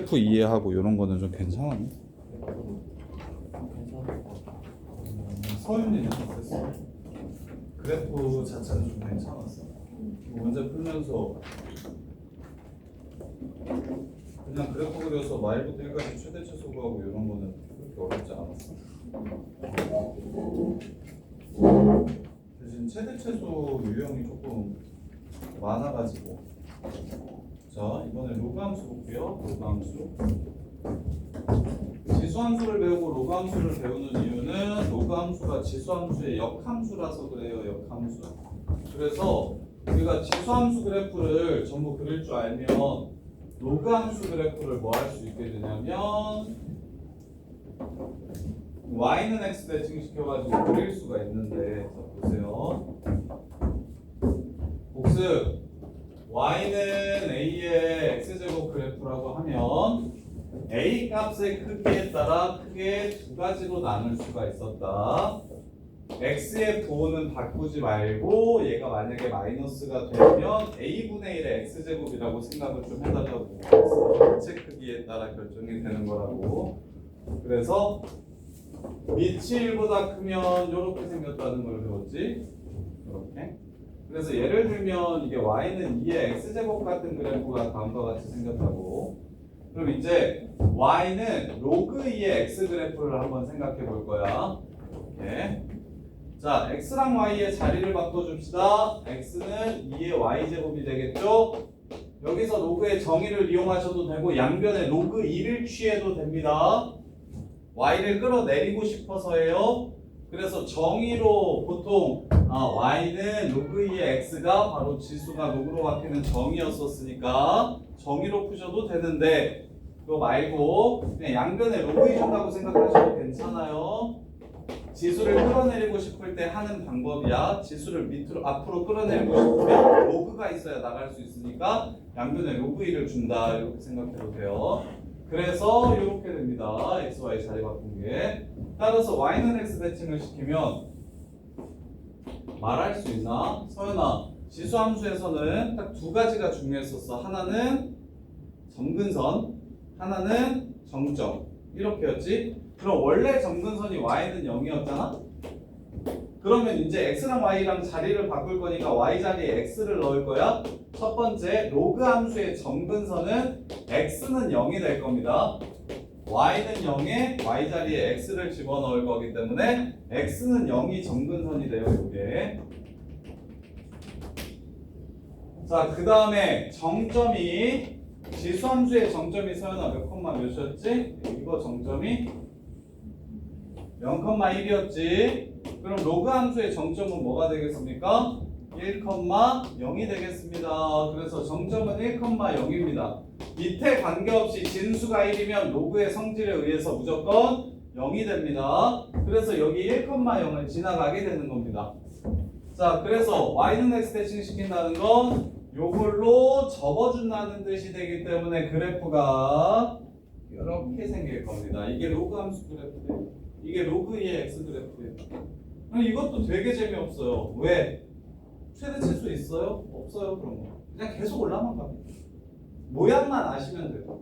그래프 이해하고 이런 거는 좀 괜찮아요. 서윤이는 어땠어? 그래프 자체는 좀 괜찮았어. 문제 풀면서 그냥 그래프 그려서 마일부터 1까지 최대 최소 구하고 이런 거는 그렇게 어렵지 않았어. 대신 최대 최소 유형이 조금 많아가지고. 자, 이번에 로그 함수 볼게요. 로그 함수. 지수 함수를 배우고 로그 함수를 배우는 이유는 로그 함수가 지수 함수의 역함수라서 그래요. 역함수. 그래서 우리가 지수 함수 그래프를 전부 그릴 줄 알면 로그 함수 그래프를 뭐 할 수 있게 되냐면 y는 x 대칭시켜가지고 그릴 수가 있는데, 자 보세요. 복습 y는 a의 x제곱 그래프라고 하면 a 값의 크기에 따라 크게 두 가지로 나눌 수가 있었다. x의 부호는 바꾸지 말고 얘가 만약에 마이너스가 되면 a분의 1의 x제곱이라고 생각을 좀 해달라고. 그래서 전체 크기에 따라 결정이 되는 거라고. 그래서 밑이 1보다 크면 이렇게 생겼다는 걸 배웠지. 이렇게. 그래서 예를 들면 이게 y는 2의 x제곱 같은 그래프가 다음과 같이 생겼다고. 그럼 이제 y는 로그 2의 x 그래프를 한번 생각해 볼 거야. 이렇게. 자, x랑 y의 자리를 바꿔줍시다. x는 2의 y제곱이 되겠죠? 여기서 로그의 정의를 이용하셔도 되고 양변에 로그 2를 취해도 됩니다. y를 끌어내리고 싶어서예요. 그래서 정의로 보통 y는 로그 2의 x가 바로 지수가 로그로 바뀌는 정의였었으니까 정의로 푸셔도 되는데 그거 말고 그냥 양변에 로그 2 준다고 생각하셔도 괜찮아요. 지수를 끌어내리고 싶을 때 하는 방법이야. 지수를 밑으로 앞으로 끌어내리고 싶으면 로그가 있어야 나갈 수 있으니까 양변에 로그 2를 준다 이렇게 생각해도 돼요. 그래서 이렇게 됩니다. x, y 자리 바꾼 게. 따라서 y는 x 대칭을 시키면 말할 수 있나? 서연아, 지수 함수에서는 딱 두 가지가 중요했었어. 하나는 점근선, 하나는 정점. 이렇게였지? 그럼 원래 점근선이 y는 0이었잖아? 그러면 이제 x랑 y랑 자리를 바꿀 거니까 y 자리에 x를 넣을 거야. 첫 번째, 로그 함수의 점근선은 x는 0이 될 겁니다. y는 0에 y 자리에 x를 집어넣을 거기 때문에 x는 0이 점근선이 돼요. 이게. 자, 그 다음에 정점이 지수 함수의 정점이 서연아 몇 콤마 몇이었지? 이거 정점이 0,1이었지. 그럼 로그 함수의 정점은 뭐가 되겠습니까? 1,0이 되겠습니다. 그래서 정점은 1,0입니다. 밑에 관계없이 진수가 1이면 로그의 성질에 의해서 무조건 0이 됩니다. 그래서 여기 1,0을 지나가게 되는 겁니다. 자, 그래서 y는 x 대칭 시킨다는 건 요걸로 접어준다는 뜻이 되기 때문에 그래프가 이렇게 생길 겁니다. 이게 로그 함수 그래프예요. 이게 로그 2의 x 그래프예요. 이것도 되게 재미없어요. 왜? 최대 치수 있어요? 없어요. 그런 거. 그냥 계속 올라만 갑니다. 모양만 아시면 돼요.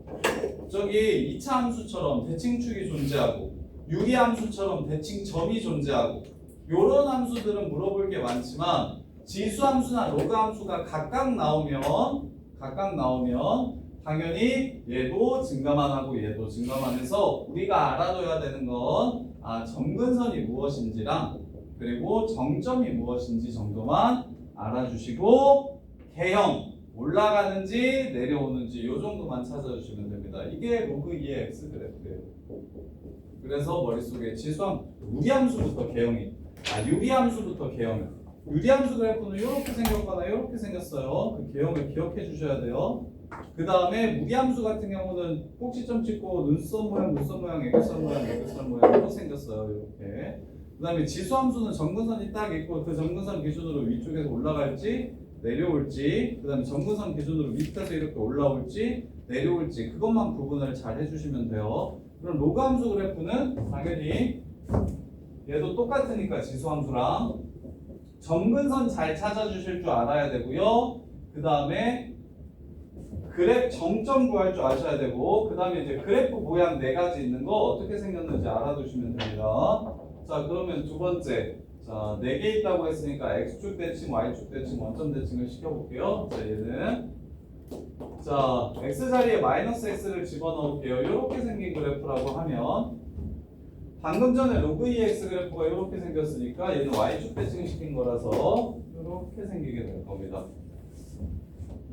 저기 2차 함수처럼 대칭축이 존재하고 유리 함수처럼 대칭점이 존재하고 요런 함수들은 물어볼 게 많지만 지수 함수나 로그 함수가 각각 나오면 당연히 얘도 증가만 하고 얘도 증가만 해서 우리가 알아둬야 되는 건 점근선이 무엇인지랑 그리고 정점이 무엇인지 정도만 알아주시고 개형 올라가는지 내려오는지 이 정도만 찾아주시면 됩니다. 이게 로그 2의 x 그래프예요. 그래서 머릿속에 지수함 유리함수부터 개형이 유리함수부터 개형. 유리함수 그래프는 이렇게 생겼거나 이렇게 생겼어요. 그 개형을 기억해 주셔야 돼요. 그 다음에 무리함수 같은 경우는 꼭지점 찍고 눈썹 모양, 애교살 모양으로 생겼어요. 이렇게. 그 다음에 지수함수는 점근선이 딱 있고 그 점근선 기준으로 위쪽에서 올라갈지 내려올지, 그 다음에 점근선 기준으로 밑에서 이렇게 올라올지 내려올지 그것만 구분을 잘 해주시면 돼요. 그럼 로그 함수 그래프는 당연히 얘도 똑같으니까 지수함수랑 점근선 잘 찾아주실 줄 알아야 되고요. 그 다음에 그래프 정점 구할 줄 아셔야 되고 그 다음에 이제 그래프 모양 네 가지 있는 거 어떻게 생겼는지 알아두시면 됩니다. 자 그러면 두 번째 자 4개 있다고 했으니까 x축 대칭 y축 대칭 원점 대칭을 시켜볼게요. 자 얘는 자 x 자리에 마이너스 x를 집어넣을게요. 이렇게 생긴 그래프라고 하면 방금 전에 로그 2x 그래프가 이렇게 생겼으니까 얘는 y축 대칭 시킨 거라서 이렇게 생기게 될 겁니다.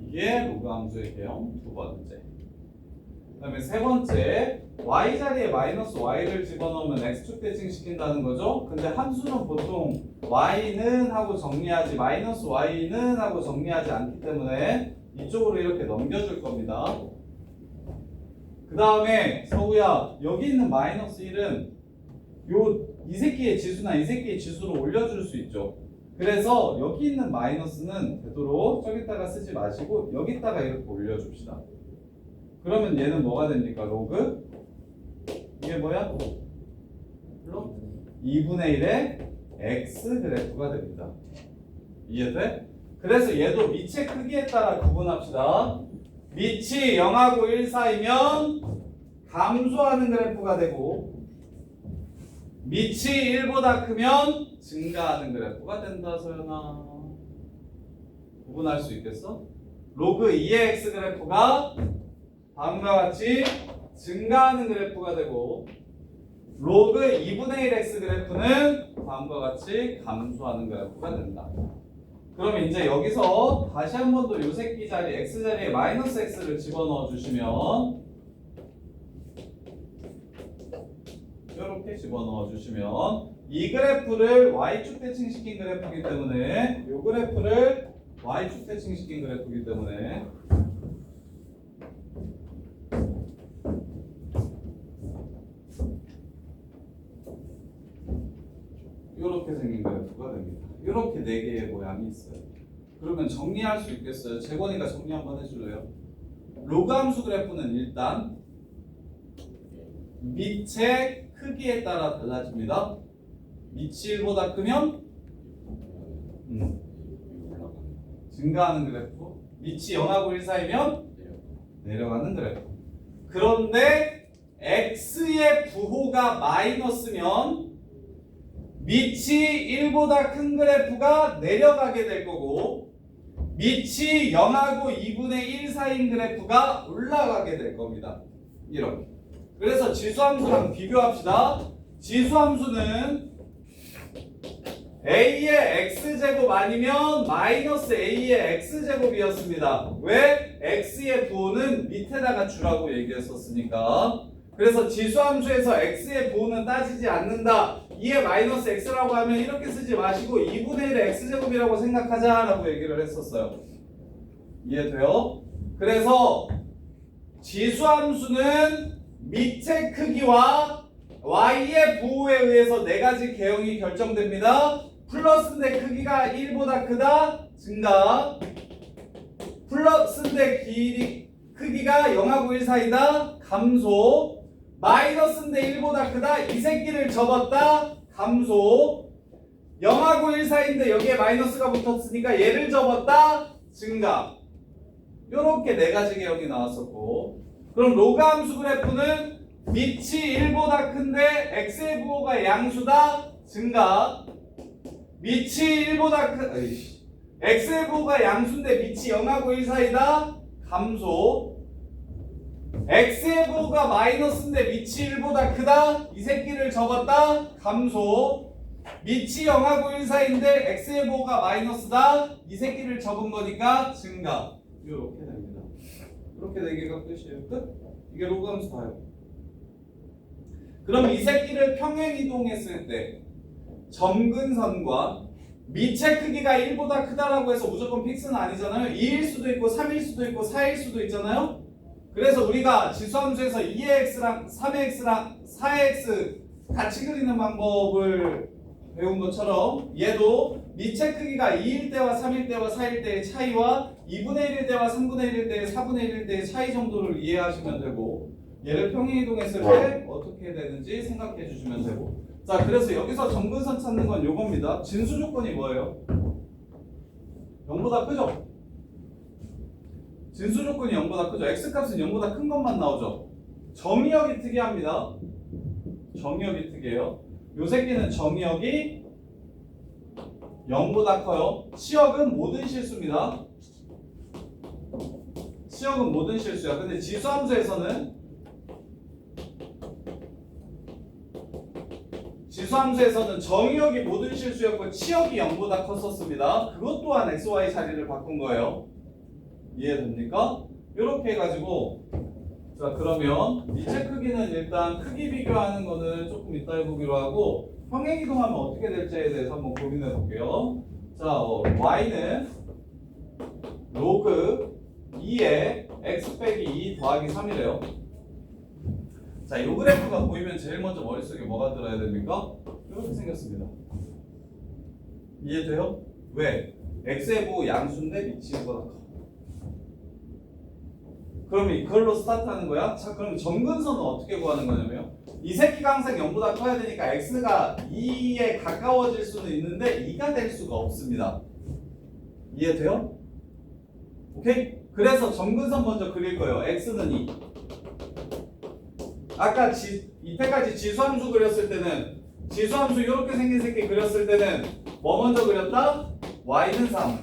이게 로그 함수의 개형 두 번째. 그 다음에 세 번째 y 자리에 마이너스 y를 집어넣으면 x축 대칭 시킨다는 거죠. 근데 함수는 보통 y는 하고 정리하지 마이너스 y는 하고 정리하지 않기 때문에 이쪽으로 이렇게 넘겨줄 겁니다. 그 다음에 서우야 여기 있는 마이너스 1은 이 새끼의 지수나 이 새끼의 지수로 올려줄 수 있죠. 그래서 여기 있는 마이너스는 되도록 저기다가 쓰지 마시고 여기다가 이렇게 올려줍시다. 그러면 얘는 뭐가 됩니까? 로그? 이게 뭐야? 2분의 1의 x 그래프가 됩니다. 이해돼? 그래서 얘도 밑의 크기에 따라 구분합시다. 밑이 0하고 1 사이면 감소하는 그래프가 되고 밑이 1보다 크면 증가하는 그래프가 된다. 소연아 구분할 수 있겠어? 로그 2의 x 그래프가 다음과 같이 증가하는 그래프가 되고 로그 2분의 1 x 그래프는 다음과 같이 감소하는 그래프가 된다. 그러면 이제 여기서 다시 한 번 더 요 새끼 자리 x 자리에 마이너스 x를 집어넣어 주시면 이렇게 집어넣어 주시면 이 그래프를 y축 대칭시킨 그래프이기 때문에 이 그래프를 y축 대칭시킨 그래프이기 때문에 이렇게 생긴 그래프가 됩니다. 이렇게 4개의 모양이 있어요. 그러면 정리할 수 있겠어요? 재건이가 정리 한번 해줄래요? 로그 함수 그래프는 일단 밑의 크기에 따라 달라집니다. 밑이 1보다 크면 증가하는 그래프, 밑이 0하고 1 사이면 내려가는 그래프. 그런데 x의 부호가 마이너스면 밑이 1보다 큰 그래프가 내려가게 될 거고 밑이 0하고 2분의 1 사이인 그래프가 올라가게 될 겁니다. 이렇게. 그래서 지수함수랑 비교합시다. 지수함수는 a의 x제곱 아니면 마이너스 a의 x제곱이었습니다. 왜? x의 부호는 밑에다가 주라고 얘기했었으니까. 그래서 지수함수에서 x의 부호는 따지지 않는다. 2의 마이너스 x라고 하면 이렇게 쓰지 마시고 2분의 1의 x제곱이라고 생각하자라고 얘기를 했었어요. 이해돼요? 그래서 지수함수는 밑의 크기와 y의 부호에 의해서 4가지 개형이 결정됩니다. 플러스인데 크기가 1보다 크다, 증가. 플러스인데 크기가 0하고 1 사이다, 감소. 마이너스인데 1보다 크다, 이 새끼를 접었다, 감소. 0하고 1 사이인데 여기에 마이너스가 붙었으니까 얘를 접었다, 증가. 요렇게 4가지 개형이 나왔었고, 그럼 로그 함수 그래프는 밑이 1보다 큰데 x의 부호가 양수다, 증가. 밑이 1보다 큰 x의 부호가 양수인데 밑이 0하고 1 사이다, 감소. x의 부호가 마이너스인데 밑이 1보다 크다, 이 새끼를 접었다, 감소. 밑이 0하고 1 사이인데 x의 부호가 마이너스다, 이 새끼를 접은 거니까 증가. 이렇게 됩니다. 이렇게 4개가 끝이에요. 끝? 이게 로그 함수 다요. 그럼 이 새끼를 평행 이동했을 때 점근선과 밑의 크기가 1보다 크다라고 해서 무조건 픽스는 아니잖아요. 2일 수도 있고 3일 수도 있고 4일 수도 있잖아요. 그래서 우리가 지수함수에서 2의 x랑 3의 x랑 4의 x 같이 그리는 방법을 배운 것처럼 얘도 밑의 크기가 2일 때와 3일 때와 4일 때의 차이와 2분의 1일 때와 3분의 1일 때, 4분의 1일 때의 차이 정도를 이해하시면 되고 얘를 평행이동했을 때 어떻게 되는지 생각해 주시면 되고. 자, 그래서 여기서 점근선 찾는 건 요겁니다. 진수 조건이 뭐예요? 0보다 크죠? 진수 조건이 0보다 크죠. x값은 0보다 큰 것만 나오죠. 정의역이 특이합니다. 정의역이 특이해요. 요 새끼는 정의역이 0보다 커요. 치역은 모든 실수입니다. 치역은 모든 실수야. 근데 지수함수에서는 정의역이 모든 실수였고 치역이 0보다 컸었습니다. 그것 또한 XY 자리를 바꾼 거예요. 이해됩니까? 이렇게 해가지고 자 그러면 밑에 크기는 일단 크기 비교하는 거는 조금 이따 해보기로 하고 평행 이동하면 어떻게 될지에 대해서 한번 고민해 볼게요. 자 y는 로그 2에 x 빼기 2 더하기 3이래요. 자, 이 그래프가 보이면 제일 먼저 머릿속에 뭐가 들어야 됩니까? 이렇게 생겼습니다. 이해돼요? 왜? x의 부호 양수인데 미치는 거다 커. 그러면 이걸로 스타트하는 거야? 자, 그럼 점근선은 어떻게 구하는 거냐면요. 이 새끼가 항상 0보다 커야 되니까 x가 2에 가까워질 수는 있는데 2가 될 수가 없습니다. 이해돼요? 오케이? 그래서 점근선 먼저 그릴 거예요. x는 2. 아까 이때까지 지수함수 그렸을 때는 지수함수 이렇게 생긴 새끼 그렸을 때는 뭐 먼저 그렸다? y는 3.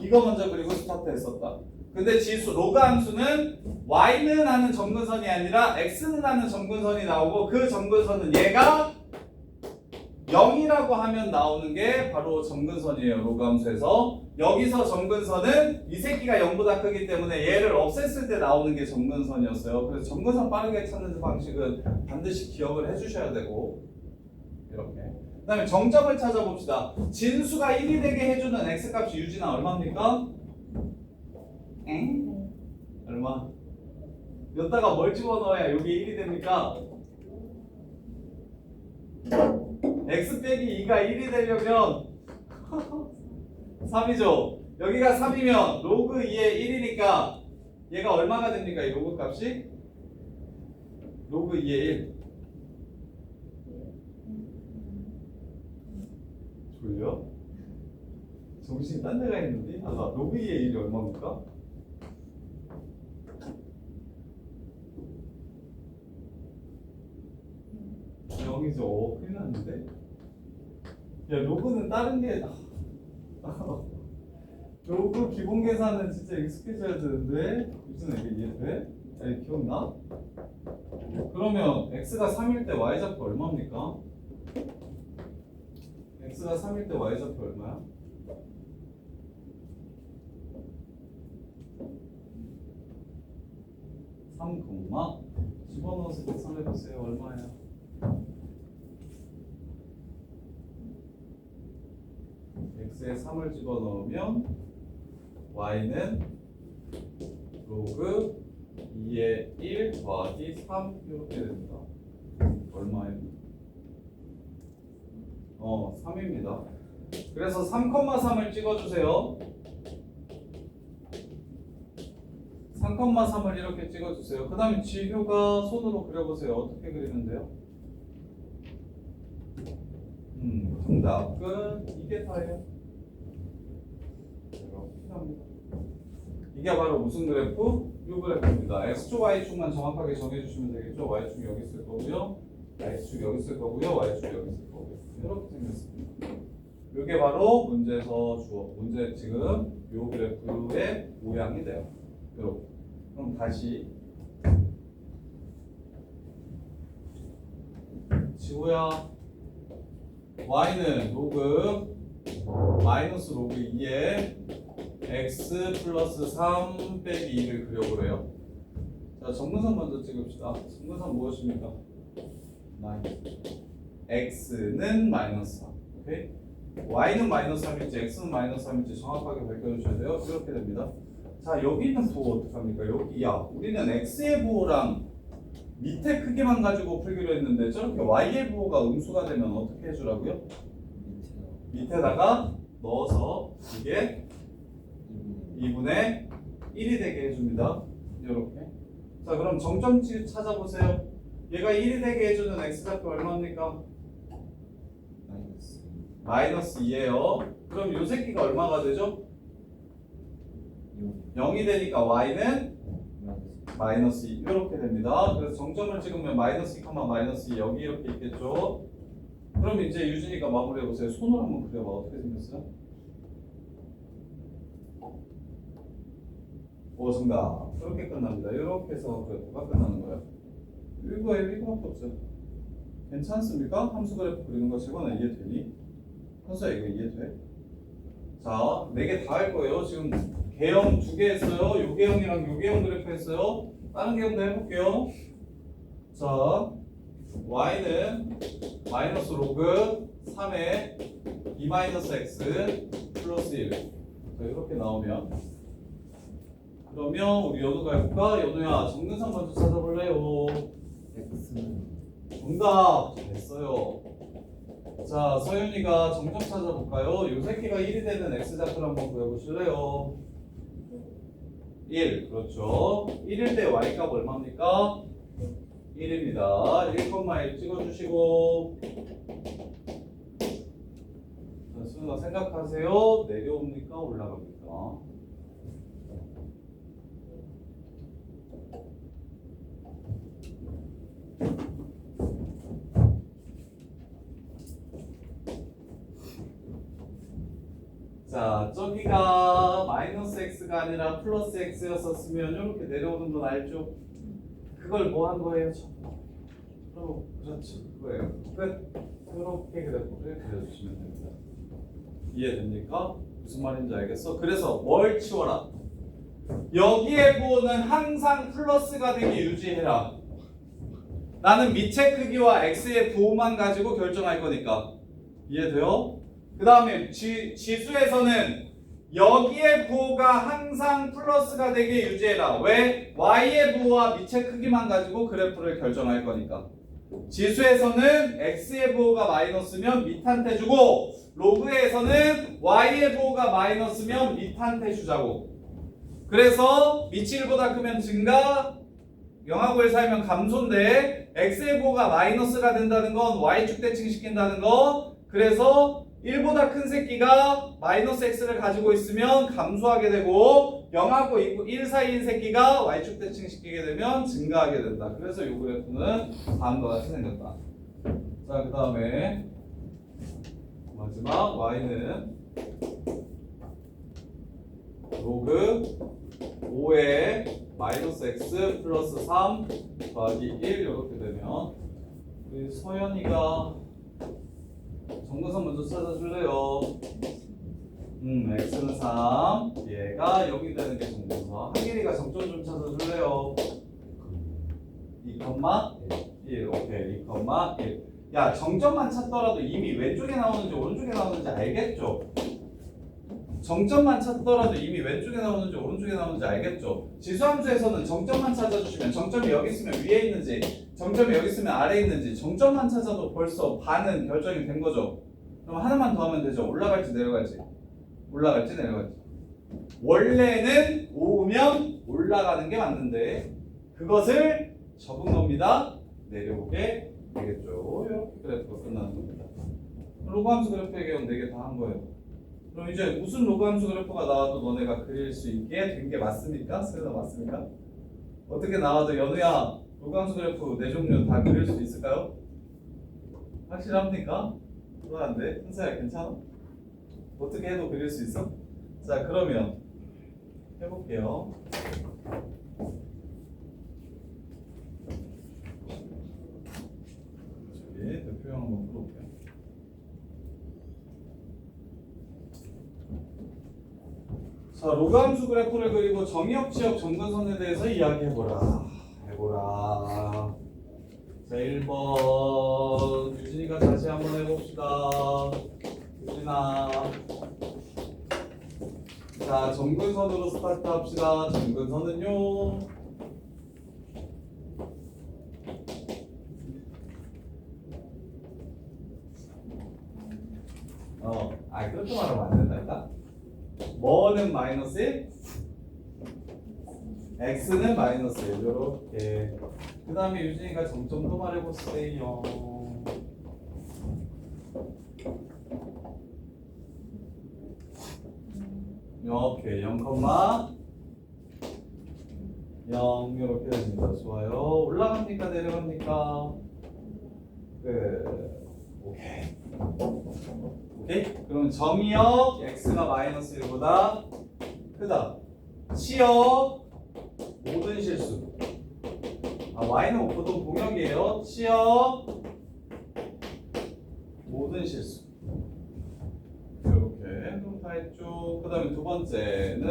이거 먼저 그리고 스타트 했었다. 근데 지수 로그 함수는 y는 하는 점근선이 아니라 x는 하는 점근선이 나오고 그 점근선은 얘가 0이라고 하면 나오는 게 바로 점근선이에요. 로그 함수에서. 여기서 점근선은 이 새끼가 0보다 크기 때문에 얘를 없앴을 때 나오는 게 점근선이었어요. 그래서 점근선 빠르게 찾는 방식은 반드시 기억을 해주셔야 되고 이렇게. 그 다음에 정점을 찾아봅시다. 진수가 1이 되게 해주는 x값이 유지나 얼마입니까? 엥? 얼마? 여기다가 뭘 집어넣어야 여기 1이 됩니까? x 빼기 2가 1이 되려면 3이죠. 여기가 3이면 로그 2에 1이니까 얘가 얼마가 됩니까? 이 로그 값이? 로그 2에 1. 졸려? 정신이 딴 데가 있는데? 아까 로그 2에 1이 얼마입니까? 영이죠. 큰일 났는데? 야, 로그는 다른 게 로그 기본 계산은 진짜 익숙해져야 되는데 무슨 얘기 이해돼? 야, 기억나? 그러면 x가 3일 때 y좌표 얼마입니까? x가 3일 때 y좌표 얼마야? 3, 집어넣어서 계산해보세요. 얼마야? x에 3을 집어넣으면 y는 로그 2에 1 더하기 3 이렇게 됩니다. 얼마예요? 3입니다. 그래서 3,3을 찍어주세요. 3,3을 이렇게 찍어주세요. 그 다음에 지효가 손으로 그려보세요. 어떻게 그리는데요? 정답은 이게 다예요. 이렇게 합니다. 이게 바로 무슨 그래프? 이 그래프입니다. x축, y축만 정확하게 정해주시면 되겠죠. y축이 여기 있을 거고요. x축이 여기 있을 거고요. y축이 여기 있을 거고요. 이렇게 생겼습니다. 이게 바로 문제에서 문제 지금 이 그래프의 모양이 돼요. 이렇게. 그럼 다시 지호야 y는 로그 마이너스 로그 2에 x 플러스 3 빼기 2를 그려보래요. 자, 정근선 먼저 찍읍시다. 정근선 무엇입니까? 마이너스. x는 마이너스 3. 오케이? y는 마이너스 3일지 x는 마이너스 3일지 정확하게 밝혀주셔야 돼요. 이렇게 됩니다. 자, 여기 있는 부호 어떡합니까? 여기야. 우리는 x의 부호랑 밑에 크기만 가지고 풀기로 했는데 저렇게 y의 부호가 음수가 되면 어떻게 해주라고요? 밑에다가 넣어서 이게 2분의 1이 되게 해줍니다. 이렇게. 자, 그럼 정점치 찾아보세요. 얘가 1이 되게 해주는 x좌표 얼마입니까? 마이너스 2예요. 그럼 요 새끼가 얼마가 되죠? 6. 0이 되니까 y는 마이너스 2 이렇게 됩니다. 그래서 정점을 찍으면 마이너스 2, 마이너스 2 여기 이렇게 있겠죠. 그럼 이제 유진이가 마무리해보세요. 손으로 한번 그려봐. 어떻게 생겼어요? 오, 정답. 이렇게 끝납니다. 이렇게 해서 그래프가 끝나는 거예요. 이거에 이거밖에 없어요. 괜찮습니까? 함수 그래프 그리는 거 재관아 이해되니? 현수야 이거 이해돼? 자, 4개 다 할 거예요. 지금 개형 2개 했어요. 요 개형이랑 요 개형 그래프 했어요. 다른 개형도 해볼게요. 자, y는 마이너스 로그 3의 2 마이너스 x 플러스 1. 자, 이렇게 나오면 그러면 우리 연우가 해볼까? 연우야 정근선 먼저 찾아볼래요. X는 정답 됐어요. 자, 서윤이가 정점 찾아볼까요? 요 새끼가 1이 되는 x좌표를 한번 구해보실래요? 1, 그렇죠. 1일 때 y값 얼마입니까? 1입니다. 1,1 찍어주시고 자, 수능아 생각하세요. 내려옵니까? 올라갑니까? 자, 저기가 마이너스 x가 아니라 플러스 x였었으면 이렇게 내려오는 건 알죠? 그걸 뭐 한 거예요? 그렇죠. 그거예요. 끝. 이렇게 그래프를 그려주시면 됩니다. 이해됩니까? 무슨 말인지 알겠어? 그래서 뭘 치워라? 여기에 부호는 항상 플러스가 되게 유지해라. 나는 밑의 크기와 x의 부호만 가지고 결정할 거니까. 이해돼요? 그 다음에 지수에서는 여기에 부호가 항상 플러스가 되게 유지해라. 왜? y의 부호와 밑의 크기만 가지고 그래프를 결정할 거니까. 지수에서는 x의 부호가 마이너스면 밑한테 주고 로그에서는 y의 부호가 마이너스면 밑한테 주자고. 그래서 밑이 1보다 크면 증가, 0하고 1 사이면 감소인데 x의 부호가 마이너스가 된다는 건 y축 대칭시킨다는 거. 그래서 1보다 큰 새끼가 마이너스 x를 가지고 있으면 감소하게 되고 0하고 1 사이인 새끼가 y축 대칭시키게 되면 증가하게 된다. 그래서 이 그래프는 다음과 같이 생겼다. 자, 그 다음에 마지막 y는 로그 5의 마이너스 x 플러스 3 더하기 1 이렇게 되면 우리 서연이가 정근선 먼저 찾아줄래요? x는 3 얘가 여기 되는 게 정근선. 한길이가 정점 좀 찾아줄래요? 2,1 오케이 2,1 야, 정점만 찾더라도 이미 왼쪽에 나오는지 오른쪽에 나오는지 알겠죠? 정점만 찾더라도 이미 왼쪽에 나오는지 오른쪽에 나오는지 알겠죠? 지수함수에서는 정점만 찾아주시면 정점이 여기 있으면 위에 있는지 정점이 여기 있으면 아래에 있는지 정점만 찾아도 벌써 반은 결정이 된 거죠. 그럼 하나만 더 하면 되죠. 올라갈지 내려갈지. 올라갈지 내려갈지. 원래는 오면 올라가는 게 맞는데 그것을 접은 겁니다. 내려오게 되겠죠. 이렇게 그래프가 끝나는 겁니다. 로그함수 그래프의 경우 4개 다 한 거예요. 그럼 이제 무슨 로그함수 그래프가 나와도 너네가 그릴 수 있게 된 게 맞습니까? 수연아 맞습니까? 어떻게 나와도 연우야 로그함수 그래프 4종류 다 그릴 수 있을까요? 확실합니까? 불안한데? 현서야 괜찮아? 어떻게 해도 그릴 수 있어? 자, 그러면 해볼게요. 저기 대표형 한번 풀어볼게요. 자, 로그함수 그래프를 그리고 정의역, 지역, 점근선에 대해서 이야기해보라. 자, 1번 유진이가 다시 한번 해봅시다. 유진아. 자, 점근선으로 스타트 합시다. 점근선은요. 그렇게 말하면 안 된다니까. 뭐는 마이너스 1? x는 마이너스 1. 이렇게. 그 다음에 유진이가 정점도 말해보세요. 이렇게 0, 0 이렇게 됩니다. 좋아요. 올라갑니까 내려갑니까? 오케이. 오케이? 그럼 정의역 x가 마이너스 1보다 크다. 치역 모든 실수. y는 보통 공역이에요. 치역 모든 실수. 이렇게 그럼 다 했죠. 그 다음에 두 번째는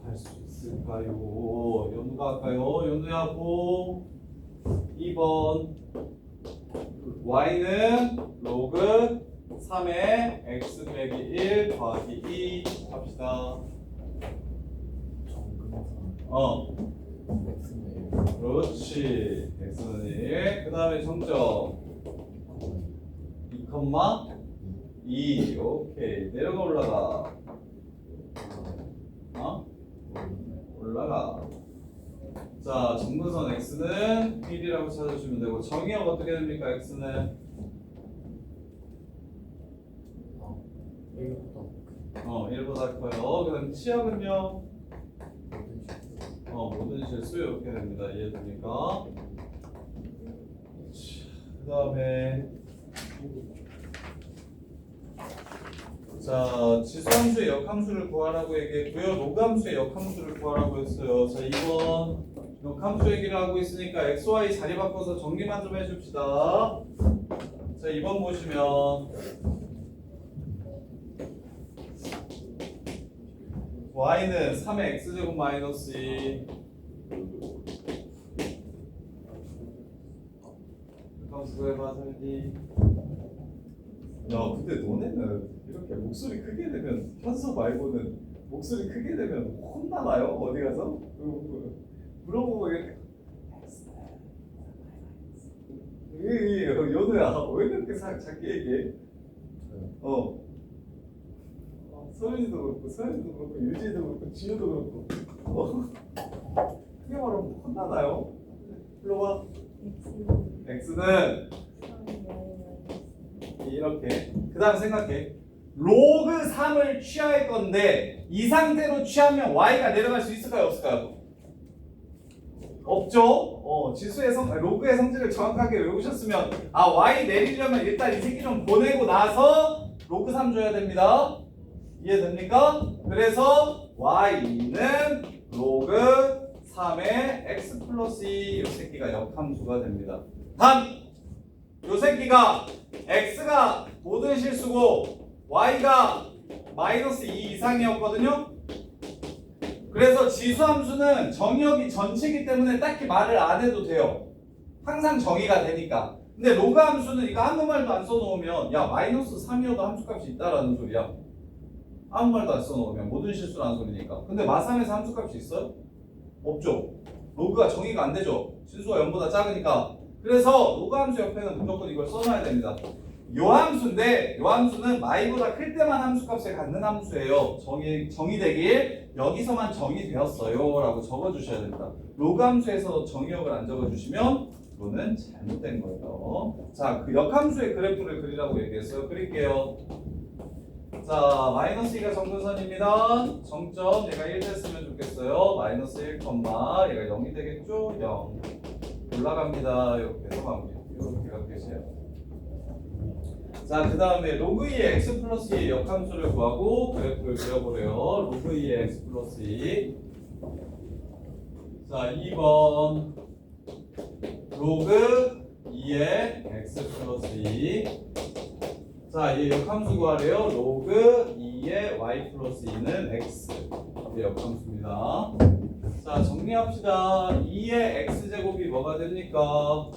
할 수 있을까요? 연우가 할까요? 연우야 고 2번 y는 로그 3의 x 빼기 1 더하기 2 합시다. 그렇지. x는 1. 그 다음에 정점 2,2. 오케이. 내려가 올라가. 올라가. 자, 정근선 x는 1이라고 찾아주시면 되고 정의역 어떻게 됩니까? x는 1보다 커요. 그 다음 치역은요? 모든 실수 이렇게 됩니다. 이해됩니까? 그 다음에 자, 지수함수의 역함수를 구하라고 얘기했고요. 로그함수의 역함수를 구하라고 했어요. 자, 2번 역함수 얘기를 하고 있으니까 x, y 자리 바꿔서 정리만 좀 해줍시다. 자, 2번 보시면 y는 3의 x제곱 마이너스 2 역함수 해봐 살기. 야, 근데 너네는 이렇게 목소리 크게 내면 현수 말고는 목소리 크게 내면 혼나나요? 어디 가서? 물어보고 이렇게 연우야 왜 그렇게 작게 얘기해? 서윤이도 그렇고 서윤이도 그렇고 유진이도 그렇고 지우도 그렇고 크게 말하면 혼나나요? 일로 와. x는 이렇게. 그 다음 생각해. 로그 3을 취할 건데 이 상태로 취하면 y가 내려갈 수 있을까요? 없을까요? 없죠. 지수의 로그의 성질을 정확하게 외우셨으면 y 내리려면 일단 이 새끼 좀 보내고 나서 로그 3 줘야 됩니다. 이해됩니까? 그래서 y는 로그 3의 x 플러스 2 이 새끼가 역함수가 됩니다. 단! 이 새끼가 x가 모든 실수고 y가 마이너스 2 이상이었거든요. 그래서 지수함수는 정의역이 전체이기 때문에 딱히 말을 안 해도 돼요. 항상 정의가 되니까. 근데 로그 함수는 이거 아무 말도 안 써놓으면 야 마이너스 3이어도 함수값이 있다라는 소리야. 아무 말도 안 써놓으면 모든 실수라는 소리니까. 근데 마3에서 함수값이 있어요? 없죠. 로그가 정의가 안 되죠. 진수가 0보다 작으니까. 그래서 로그 함수 옆에는 무조건 이걸 써놔야 됩니다. 요 함수인데 요 함수는 마이보다 클 때만 함수값을 갖는 함수예요. 정의되길 여기서만 정의되었어요 라고 적어주셔야 됩니다. 로그 함수에서 정의역을 안 적어주시면 이거는 잘못된 거예요. 자, 그 역함수의 그래프를 그리라고 얘기했어요. 그릴게요. 자, 마이너스 2가 정근선입니다. 정점 얘가 1 됐으면 좋겠어요. 마이너스 1, 얘가 0이 되겠죠? 0 올라갑니다. 이렇게 해서 마무리. 이렇게가 끝이에요. 자, 그 다음에 로그 2의 x 플러스 2의 역함수를 구하고 그래프를 그려보래요. 로그 2의 x 플러스 2. 자, 2번 로그 2의 x 플러스 2. 자, 이 역함수 구하래요. 로그 2의 y 플러스 2는 x. 이게 역함수입니다. 자, 정리합시다. 2의 x제곱이 뭐가 됩니까?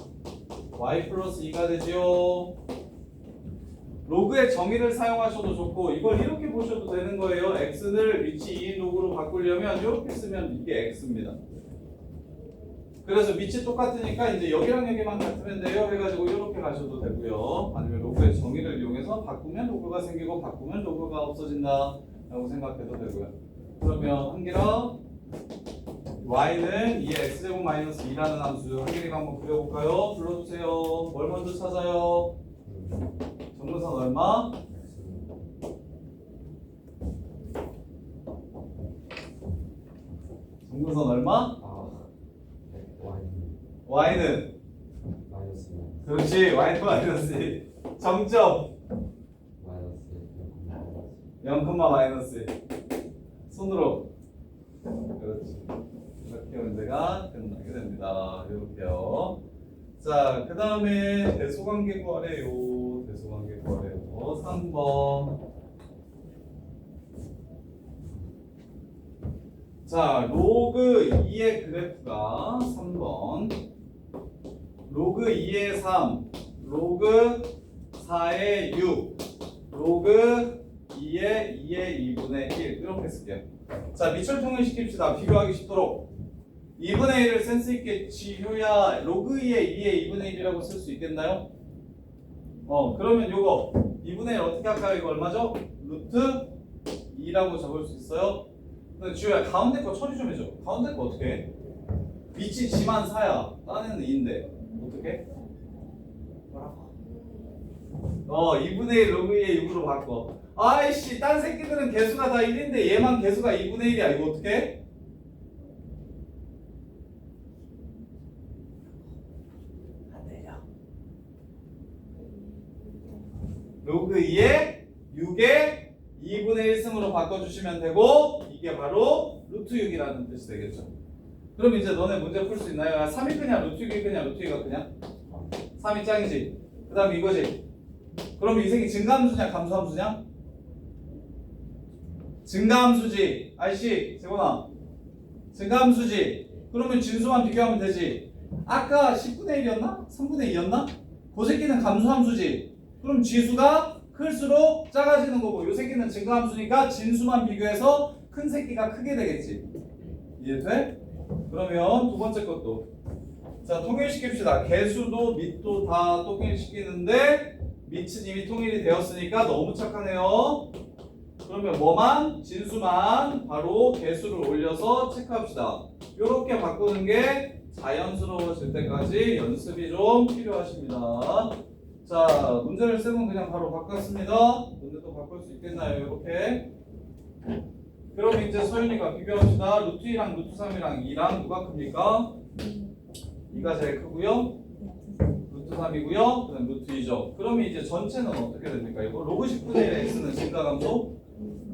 y 플러스 2가 되지요. 로그의 정의를 사용하셔도 좋고 이걸 이렇게 보셔도 되는 거예요. x를 위치 2인 로그로 바꾸려면 이렇게 쓰면 이게 x입니다. 그래서 위치 똑같으니까 이제 여기랑 여기만 같으면 돼요 해가지고 이렇게 가셔도 되고요. 아니면 로그의 정의를 이용해서 바꾸면 로그가 생기고 바꾸면 로그가 없어진다 라고 생각해도 되고요. 그러면 한기라 y는 2의 x제곱 마이너스 2라는 함수 한기리가 한번 그려볼까요? 불러주세요. 뭘 먼저 찾아요? 정근선 얼마? 분근선 얼마? y는 마이너스 그렇지 y는 마이너스 1. 정점 0, 마이너스 1. 손으로. 그렇지. 이렇게 문제가 끝나게 됩니다. 이렇게요. 자, 그 다음에 대소관계 구하래요. 대소관계 구하래요. 3번. 자, 로그 2의 그래프가 3번. 로그 2의 3, 로그 4의 6, 로그 2의 2분의 1 이렇게 쓸게요. 자, 밑줄 통일시킵시다. 비교하기 쉽도록 2분의 1을 센스있게 지효야 로그 2의 2분의 1이라고 쓸 수 있겠나요? 그러면 요거 2분의 1 어떻게 할까요? 이거 얼마죠? 루트 2라고 적을 수 있어요? 근데 지효야 가운데 거 처리 좀 해줘. 가운데 거 어떻게 해? 밑이 지만 4야. 딴에는 2인데 어떻게? 뭐라고? 2분의 1 로그 2의 6으로 바꿔. 아이씨, 딴 새끼들은 개수가 다 1인데 얘만 개수가 2분의 1이야. 이거 어떻게? 안 되죠. 로그 2의 6의 2분의 1승으로 바꿔주시면 되고 이게 바로 루트 6이라는 뜻이 되겠죠. 그럼 이제 너네 문제 풀 수 있나요? 3이 크냐 루트 6이 크냐 루트 2가 크냐? 3이 짱이지. 그 다음에 이거지. 그럼 이 새끼 증가함수냐 감소함수냐? 증가함수지. 아이씨 재건아 증가함수지. 그러면 진수만 비교하면 되지. 아까 10분의 1이었나? 3분의 2였나? 그 새끼는 감소함수지. 그럼 지수가 클수록 작아지는 거고 이 새끼는 증가함수니까 진수만 비교해서 큰 새끼가 크게 되겠지. 이해돼? 그러면 두 번째 것도 자 통일시킵시다. 개수도 밑도 다 통일시키는데 밑은 이미 통일이 되었으니까 너무 착하네요. 그러면 뭐만? 진수만 바로 개수를 올려서 체크합시다. 이렇게 바꾸는 게 자연스러워질 때까지 연습이 좀 필요하십니다. 자, 문제를 쓰면 그냥 바로 바꿨습니다. 문제도 바꿀 수 있겠나요? 이렇게. 그럼 이제 서윤이가 비교합시다. 루트 2랑 루트 3이랑 2랑 누가 큽니까? 2가 제일 크고요. 루트 3이고요. 그다음 루트 2죠. 그러면 이제 전체는 어떻게 됩니까? 이거 로그 10분의 1의 x는 증가 감소?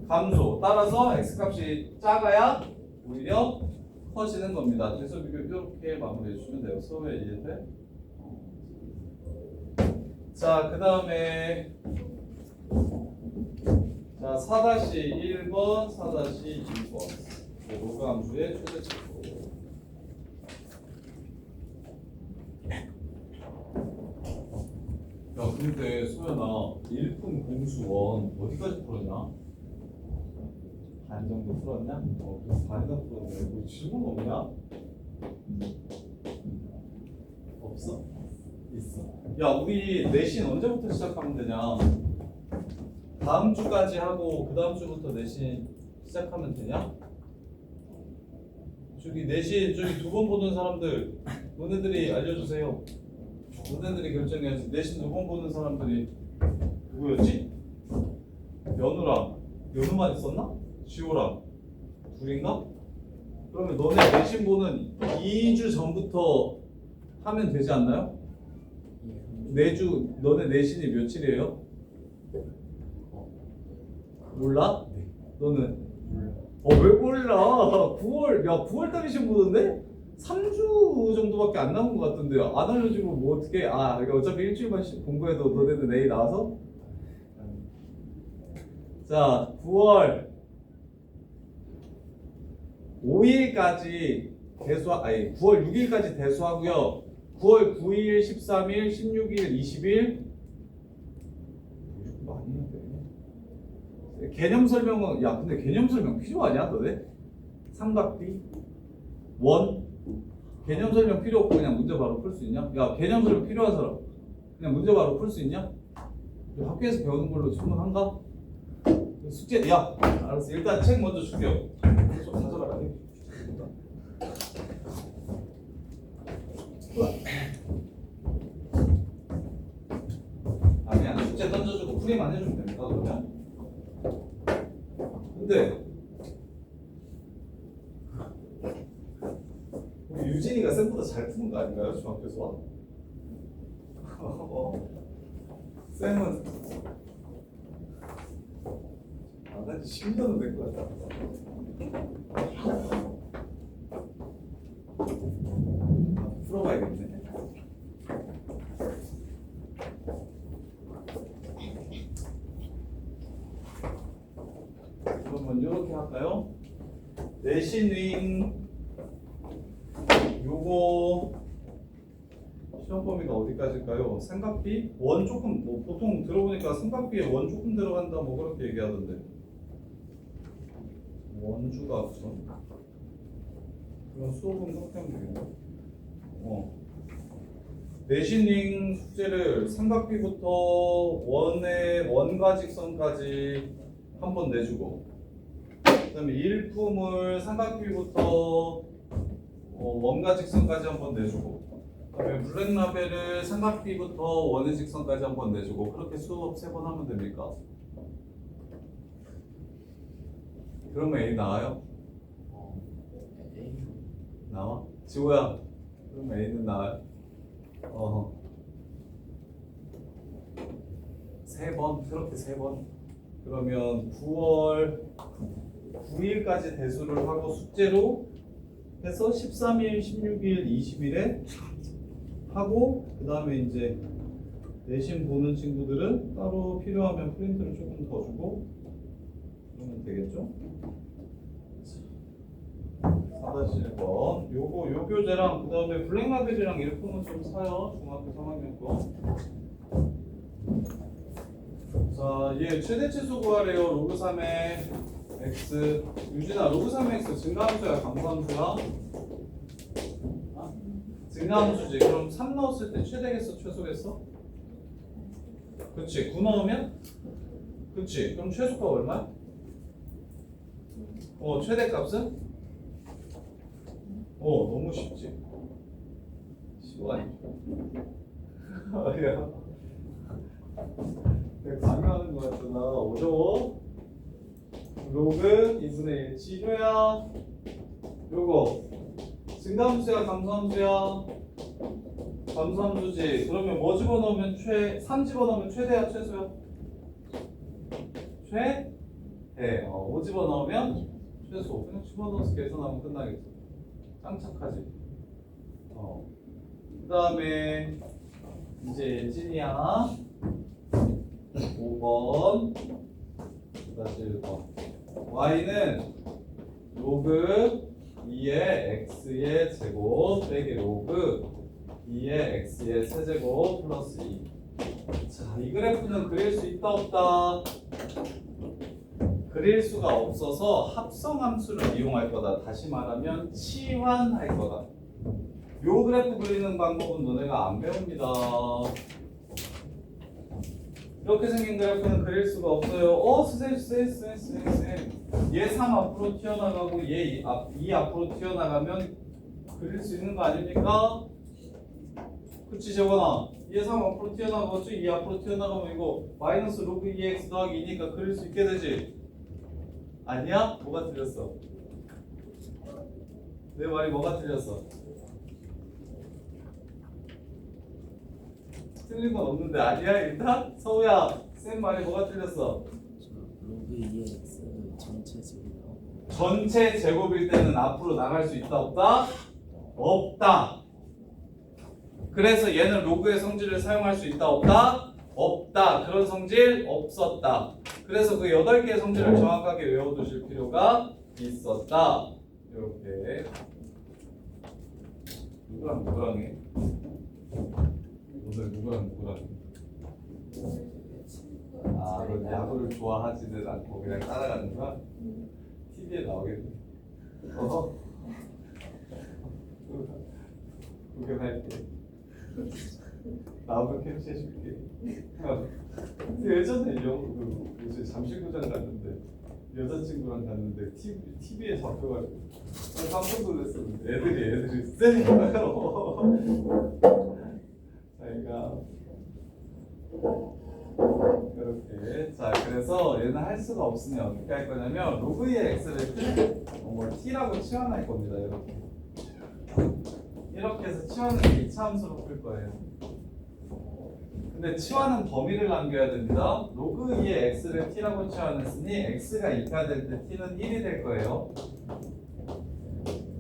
감소. 따라서 x 값이 작아야 오히려 커지는 겁니다. 대소 비교 이렇게 마무리해 주시면 돼요. 수업에 이해돼? 자, 그 다음에 자 4-1번, 4-2번 로그 함수의 최대치고. 야 근데 소연아 일품 공수원 어디까지 풀었냐? 반 정도 풀었냐? 반 정도 풀었네. 뭐 질문 없냐? 없어? 있어. 야 우리 내신 언제부터 시작하면 되냐? 다음 주까지 하고 그 다음 주부터 내신 시작하면 되냐? 저기 내신 저기 두 번 보는 사람들 너네들이 알려주세요. 너네들이 결정해야지. 내신 두 번 보는 사람들이 누구였지? 연우만 있었나? 지호랑 둘인가? 그러면 너네 내신 보는 2주 전부터 하면 되지 않나요? 너네 내신이 며칠이에요? 몰라? 네. 너는? 왜 몰라? 9월 달에 시험 보던데? 3주 정도밖에 안 남은 것 같던데 안 알려주고 뭐 어떻게 그러니까 어차피 일주일만 공부해도 너네들 내일 나와서? 자 9월 5일까지 9월 6일까지 대수하고요. 9월 9일, 13일, 16일, 20일 많이 했는데 개념 설명은 근데 개념 설명 필요하냐 너네? 삼각비? 원? 개념 설명 필요 없고 그냥 문제 바로 풀 수 있냐? 야 개념 설명 필요한 사람 그냥 문제 바로 풀 수 있냐? 학교에서 배우는 걸로 충분한가? 숙제 알았어. 일단 책 먼저 줄게요. 좀 가져가라. 그냥 숙제 던져주고 풀이만 해주면 됩니까 그러면? 근데 승민이가 쌤보다 잘 푸는 거 아닌가요? 중학교 수학? 쌤은 안 한지 10년은 된 것 같다. 풀어봐야겠네. 그러면 이렇게 할까요? 내신윙 요거 시험 범위가 어디까지일까요? 삼각비? 원 조금 뭐 보통 들어보니까 삼각비에 원 조금 들어간다 뭐 그렇게 얘기하던데 원주가 없어. 그럼 수업은 그렇게 하면 되겠네. 내신링 숙제를 삼각비부터 원의 원과 직선까지 한번 내주고 그다음에 일품을 삼각비부터 원과 직선까지 한번 내주고 그다음에 블랙라벨을 삼각비부터 원의 직선까지 한번 내주고 그렇게 수업 3번 하면 됩니까? 그러면 A 나와요? 나와? 지호야 그러면 A는 나와요? 3번 그렇게 3번 그러면 9월 9일까지 대수를 하고 숙제로 해서 13일, 16일, 20일에 하고 그 다음에 이제 내신 보는 친구들은 따로 필요하면 프린트를 조금 더 주고 그러면 되겠죠? 4-1번 요 교재랑 그 다음에 블랙라벨이랑 일품은 좀 사요. 중학교 3학년 거. 자, 얘 최대치수 구하래요. 로그 3의 x. 유진아, 로그 3의 x 증가함수야, 감소함수야? 증가함수지. 그럼 3 넣었을 때 최대겠어, 최소겠어? 그치. 9 넣으면? 그치. 그럼 최소가 얼마야? 최대값은? 너무 쉽지. 쉬워 아니죠? 야. 내가 강요하는 거 같잖아. 어려워? 로그 2분의 1 지효야. 요거 증가함수야 감소함수야? 감소함수지. 그러면 뭐 집어넣으면 3 집어넣으면 최대야 최소야? 최대? 5 집어넣으면 최소. 그냥 집어넣어서 계산하면 끝나겠지. 짱착하지. 그 다음에 이제 예진이야. 5번 다시 1번 y는 로그 2의 x의 제곱 빼기 로그 2의 x의 세제곱 플러스 2. 자, 이 그래프는 그릴 수 있다 없다? 그릴 수가 없어서 합성함수를 이용할 거다. 다시 말하면 치환할 거다. 요 그래프 그리는 방법은 너네가 안 배웁니다. 이렇게 생긴 그래프는 그릴 수가 없어요. 쌤. 얘 3 앞으로 튀어나가고 얘 2 앞으로 튀어나가면 그릴 수 있는 거 아닙니까? 그치 재원아. 얘 3 앞으로 튀어나가고 2 앞으로 튀어나가면 이거 마이너스 로그 2x 더하기 2니까 그릴 수 있게 되지. 아니야? 뭐가 틀렸어? 내 말이 뭐가 틀렸어? 틀린 건 없는데 아니야 일단? 서우야 쌤 말이 뭐가 틀렸어? 로그 2x 전체 제곱 전체 제곱일 때는 앞으로 나갈 수 있다 없다? 없다. 그래서 얘는 로그의 성질을 사용할 수 있다 없다? 없다. 그런 성질 없었다. 그래서 그 8개의 성질을 정확하게 외워두실 필요가 있었다. 이렇게 누구랑 해? 오늘 누구랑 해? 너 야구를 좋아하지는 않고 그냥 따라가는 거야? TV에 나오겠네. 구경할게. 나오면 캡처해줄게. 예전에 뭐지 잠실구장 갔는데 여자친구랑 갔는데 TV에 잡혀가지고 깜짝 놀랐었는데 애들이 쎄요. 자기가 이렇게 자 그래서 얘는 할 수가 없으니 어떻게 할 거냐면 로그의 x를 t라고 치환할 겁니다. 이렇게 이렇게 해서 치환은 이차함수로 풀 거예요. 근데 치환은 범위를 남겨야 됩니다. 로그 2의 x를 t라고 치환했으니 x가 2가 될 때 t는 1이 될 거예요.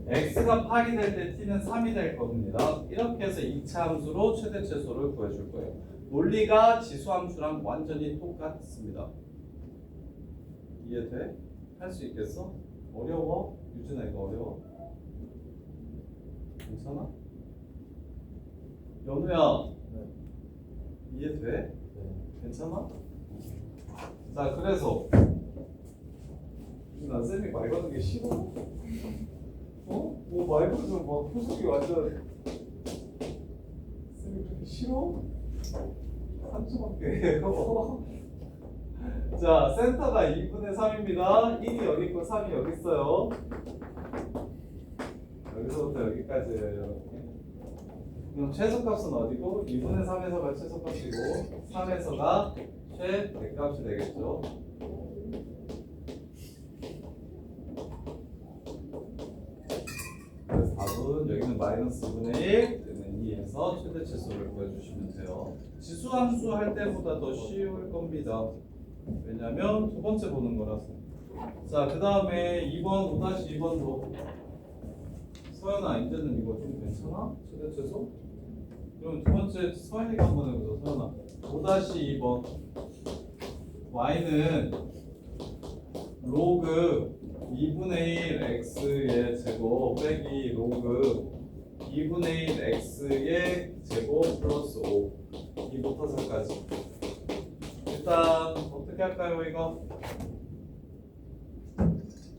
x가 8이 될 때 t는 3이 될 겁니다. 이렇게 해서 2차 함수로 최대 최소를 구해줄 거예요. 논리가 지수함수랑 완전히 똑같습니다. 이해돼? 할 수 있겠어? 어려워? 유진아 이거 어려워? 괜찮아? 연우야 이해돼? 괜찮아? 자 그래서 나 쌤이 말 거는 게 싫어? 어? 뭐 말 거는 막 표석이 완전 쌤이 그렇게 싫어? 3초밖에 해요. 자 센터가 2분의 3입니다 1이 여기 있고 3이 여기 있어요. 여기서부터 여기까지예요 이렇게. 그럼 최소값은 어디고? 2분의 3에서가 최소값이고 3에서가 최대값이 되겠죠. 그래서 답은 여기는 마이너스 2분의 1, 여기는 2에서 최대 최소를 구해주시면 돼요. 지수함수 할 때보다 더 쉬울 겁니다. 왜냐면 두 번째 보는 거라서. 자, 그 다음에 2번, 5-2번도 서연아, 이제는 이거 좀 괜찮아? 최대 최소? 그럼 두 번째 서연이가 한번 해보자. 서연아 5-2번 y는 로그 2분의 1 x의 제곱 빼기 로그 2분의 1 x의 제곱 플러스 5 이부터 4까지. 일단 어떻게 할까요 이거?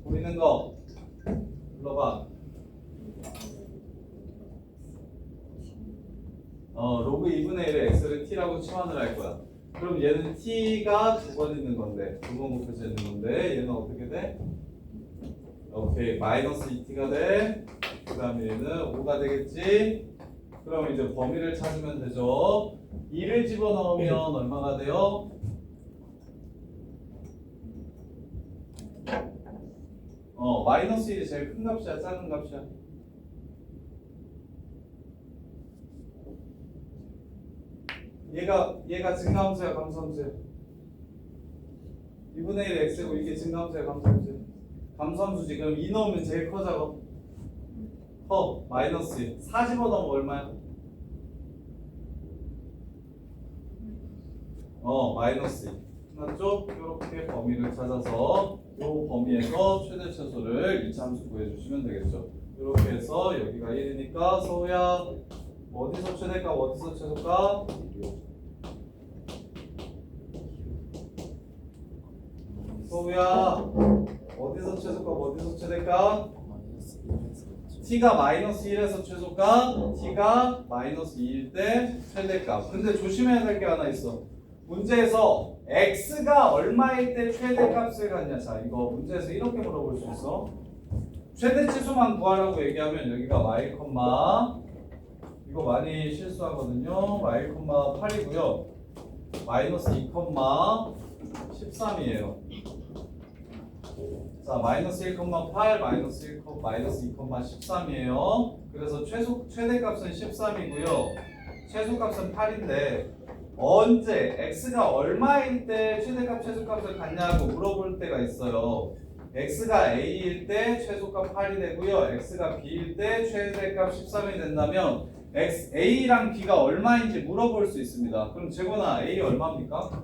보이는 거 불러봐. 로그 2분의 1의 x를 t라고 치환을 할 거야. 그럼 얘는 t가 두 번 있는 건데, 두 번 곱해져 있는 건데, 얘는 어떻게 돼? 오케이, 마이너스 2t가 돼. 그 다음에 얘는 5가 되겠지. 그럼 이제 범위를 찾으면 되죠. 2를 집어넣으면 얼마가 돼요? 마이너스 1이 제일 큰 값이야, 작은 값이야? 얘가 증가함수야, 감소함수야? 2분의 1 x고 이게 증가함수야, 감소함수야? 감소함수지. 그럼 2 넣으면 제일 커, 작아? 커. 마이너스 1. 4 집어넣으면 얼마야? 마이너스 1. 맞죠? 이렇게 범위를 찾아서 이 범위에서 최대 최소를 2차 함수 구해주시면 되겠죠. 이렇게 해서 여기가 1이니까 서우야 어디서 최대값 어디서 최소값? 서우야 어디서 최소값 어디서 최대값? t가 마이너스 1에서 최소값, t가 마이너스 2일 때 최대값. 근데 조심해야 될 게 하나 있어. 문제에서 x가 얼마일 때 최대값을 갖냐. 자, 이거 문제에서 이렇게 물어볼 수 있어. 최대 치수만 구하라고 얘기하면 여기가 y, 이거 많이 실수하거든요. y, 8이고요. 마이너스 2, 13이에요. 자, 마이너스 1,8, 마이너스 1, 마이너스 2, 13이에요. 그래서 최대값은 13이고요. 최소값은 8인데 언제 x가 얼마일 때 최대값 최소값을 갖냐고 물어볼 때가 있어요. x가 a일 때 최소값 8이 되고요. x가 b일 때 최대값 13이 된다면 a랑 b가 얼마인지 물어볼 수 있습니다. 그럼 재건아 a 얼마입니까?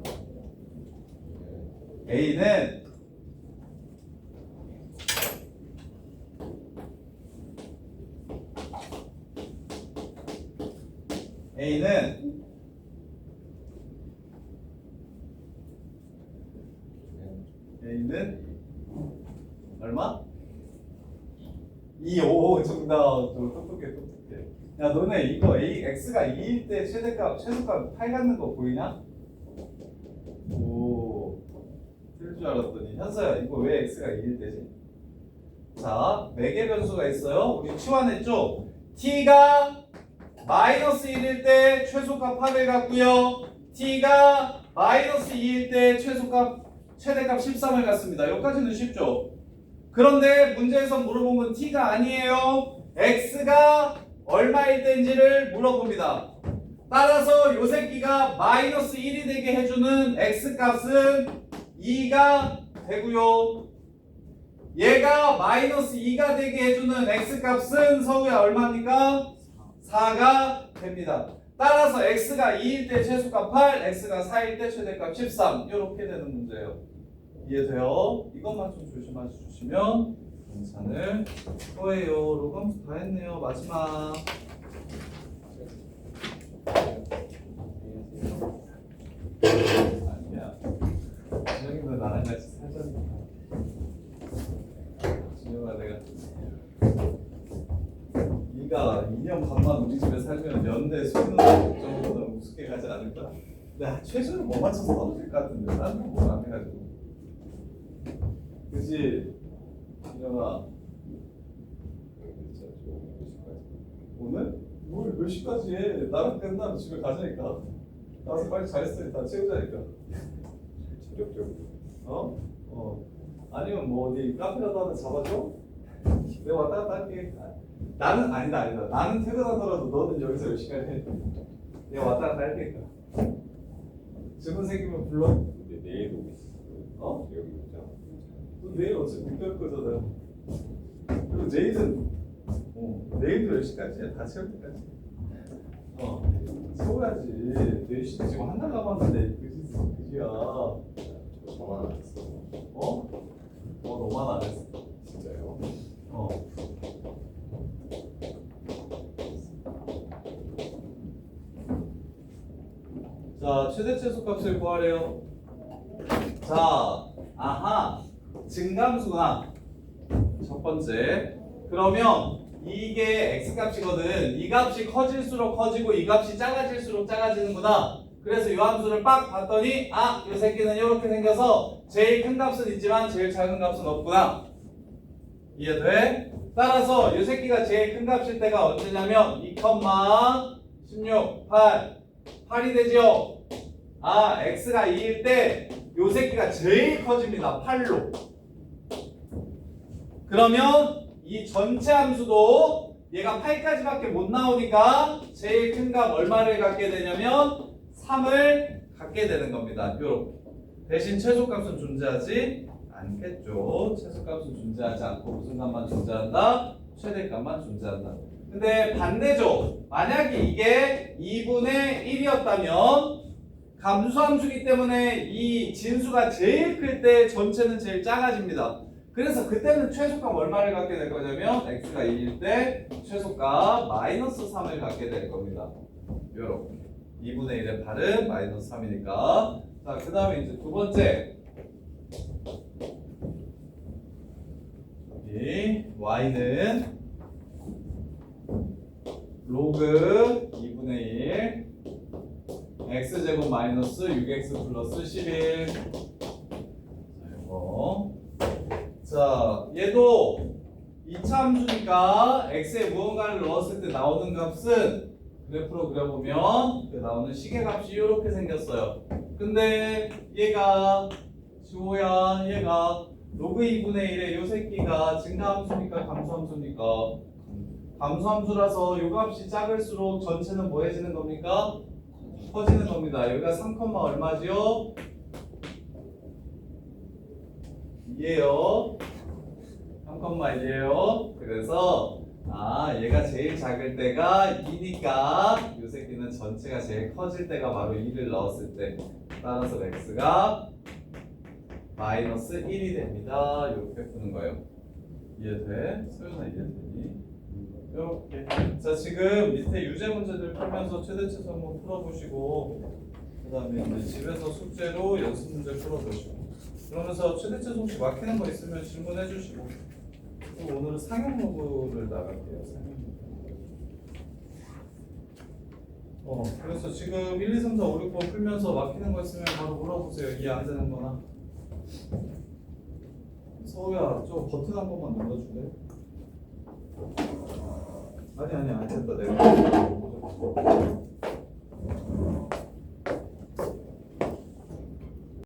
a는 얼마? 2, 5 정답. 똑똑해. 야 너네 이거 x가 2일 때 최대값 최소값 8 갖는 거 보이냐? 오, 틀릴 줄 알았더니 현서야 이거 왜 x가 2일 때지? 자, 매개 변수가 있어요. 우리 치환했죠? t가 마이너스 1일 때 최소값 8을 갖고요. t가 마이너스 2일 때 최대값 13을 갖습니다. 여기까지는 쉽죠? 그런데 문제에서 물어본 건 t가 아니에요. x가 얼마일 때인지를 물어봅니다. 따라서 요 새끼가 마이너스 1이 되게 해주는 x값은 2가 되고요. 얘가 마이너스 2가 되게 해주는 x값은 서우야 얼마입니까? 4가 됩니다. 따라서 x가 2일 때 최소값 8, x가 4일 때 최대값 13 이렇게 되는 문제예요. 이해돼요? 이것만 좀 조심해 주시면 괜찮을 거예요. 로감수 다 했네요. 마지막. 아니야. 준영이도 나랑 같이 살자니까. 준영아 내가 네가 2년 반만 우리 집에 살면 연대 수능 정도는 우습게 가지 않을까? 나 최소를 못 맞춰서 떨어질 것 같은데 나는 뭘 안 해가지고. 그치? 준영아 오늘? 뭘 몇 시까지 해? 나랑 끝나면 집에 가자니까. 나와서 빨리 잘했으니 다 채우자니까. 체력적으로. 아니면 뭐 어디 카페라도 하나 잡아줘? 내가 왔다 갔다 할게. 나는 아니다. 나는 퇴근하더라도 너는 여기서 몇 시간 해. 내가 왔다 갔다 할게니까. 질문 생기면 불러. 근데 내일 오고 있어. 여기 오자. 또 내일 어차피 못갈 거잖아. 그리고 내일도 몇 시까지 해? 다 채울 때까지. 채워야지. 4시 지금 한 달 남았는데 그지야. 저만 안 했어. 너만 안 했어. 진짜요? 자, 최대 최소값을 구하래요. 자, 아하, 증감수구나. 첫 번째. 그러면 이게 x값이거든. 이 값이 커질수록 커지고 이 값이 작아질수록 작아지는구나. 그래서 이 함수를 빡 봤더니 이 새끼는 이렇게 생겨서 제일 큰 값은 있지만 제일 작은 값은 없구나. 이해돼? 따라서 이 새끼가 제일 큰 값일 때가 언제냐면 2,16, 8이 되죠? x가 2일 때 요 새끼가 제일 커집니다. 8로. 그러면 이 전체 함수도 얘가 8까지밖에 못 나오니까 제일 큰 값 얼마를 갖게 되냐면 3을 갖게 되는 겁니다. 요렇게. 대신 최소값은 존재하지 않겠죠. 최소값은 존재하지 않고 무슨 값만 존재한다? 최대값만 존재한다. 근데 반대죠. 만약에 이게 2분의 1이었다면 감수함수기 때문에 이 진수가 제일 클 때 전체는 제일 작아집니다. 그래서 그때는 최소값 얼마를 갖게 될 거냐면 x가 2일 때 최소값 마이너스 3을 갖게 될 겁니다. 요렇게 2분의 1의 8은 마이너스 3이니까. 자, 그 다음에 이제 두 번째 여기 y는 로그 2분의 1 x제곱 마이너스 6x 플러스 11. 자, 이거. 자, 얘도 2차 함수니까 x에 무언가를 넣었을 때 나오는 값은 그래프로 그려보면 그 나오는 시계값이 이렇게 생겼어요. 근데 얘가 지호야, 얘가 로그 2분의 1의 요 새끼가 증가함수니까 감소함수니까 감소함수라서 요 값이 작을수록 전체는 뭐해지는 겁니까? 커지는 겁니다. 여기가 3, 얼마지요? 2예요. 3,2예요. 그래서 얘가 제일 작을 때가 2니까 이 새끼는 전체가 제일 커질 때가 바로 2를 넣었을 때. 따라서 x가 마이너스 1이 됩니다. 이렇게 푸는 거예요. 이해돼? 소연아 이해되니? 이렇게. 자, 지금 밑에 유제 문제들 풀면서 최대 최소 한번 풀어보시고 그 다음에 이제 집에서 숙제로 연습 문제 풀어보시고 그러면서 최대 최소 혹시 막히는 거 있으면 질문해 주시고 그리고 오늘은 상용 로그를 나갈게요. 상용 로그. 그래서 지금 1, 2, 3, 4, 5, 6번 풀면서 막히는 거 있으면 바로 물어보세요. 이해 안 되는 거나. 서우야, 저 버튼 한 번만 눌러줄래? 아니 됐다. 내가